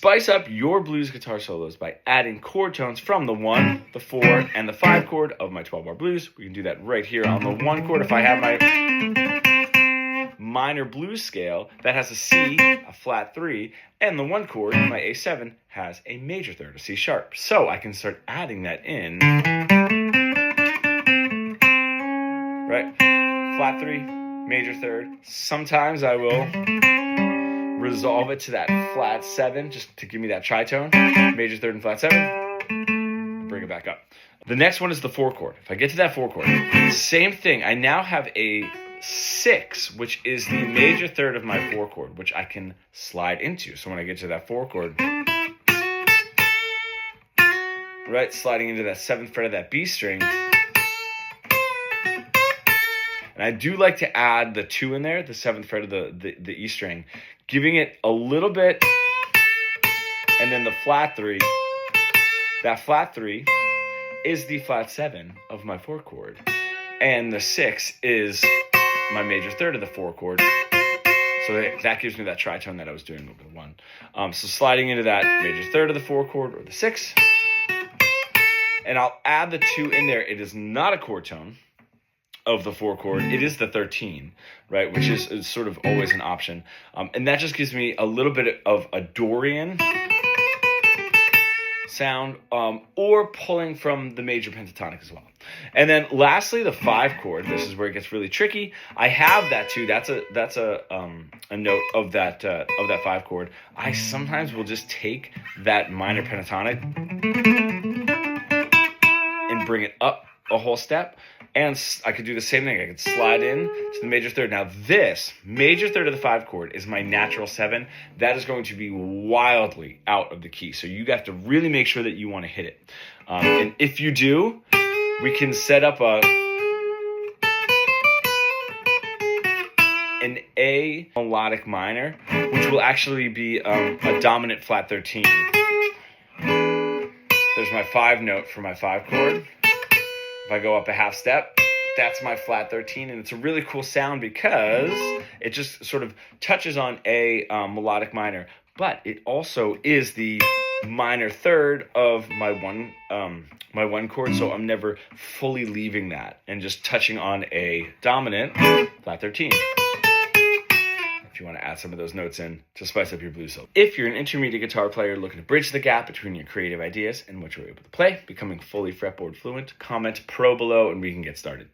spice up your blues guitar solos by adding chord tones from the 1, the 4, and the 5 chord of my 12-bar blues. We can do that right here on the 1 chord. If I have my minor blues scale, that has a C, a flat 3, and the 1 chord, my A7, has a major third, a C sharp. So I can start adding that in. Right? Flat 3, major third. Sometimes I will resolve it to that flat 7 just to give me that tritone. Major third and flat 7. Bring it back up. The next one is the 4 chord. If I get to that 4 chord, same thing. I now have a 6, which is the major third of my 4 chord, which I can slide into. So when I get to that 4 chord, right, sliding into that 7th fret of that B string. And I do like to add the 2 in there, the 7th fret of the E string, giving it a little bit, and then the flat 3. That flat 3 is the flat 7 of my 4 chord, and the 6 is my major third of the 4 chord. So that gives me that tritone that I was doing with the 1. So sliding into that major third of the 4 chord or the 6, and I'll add the 2 in there. It is not a chord tone of the 4 chord, it is the 13, right, which is sort of always an option, and that just gives me a little bit of a Dorian sound, or pulling from the major pentatonic as well. And then lastly, the 5 chord. This is where it gets really tricky. I have that too. That's a note of that 5 chord. I sometimes will just take that minor pentatonic and bring it up a whole step, and I could do the same thing. I could slide in to the major third. Now this major third of the 5 chord is my natural 7. That is going to be wildly out of the key, so you have to really make sure that you want to hit it. And if you do, we can set up an A melodic minor, which will actually be a dominant flat 13. There's my 5 note for my 5 chord. If I go up a half step, that's my flat 13, and it's a really cool sound because it just sort of touches on a melodic minor, but it also is the minor third of my 1 chord, so I'm never fully leaving that and just touching on a dominant flat 13. If you want to add some of those notes in to spice up your blues solo. If you're an intermediate guitar player looking to bridge the gap between your creative ideas and what you're able to play, becoming fully fretboard fluent, comment pro below and we can get started.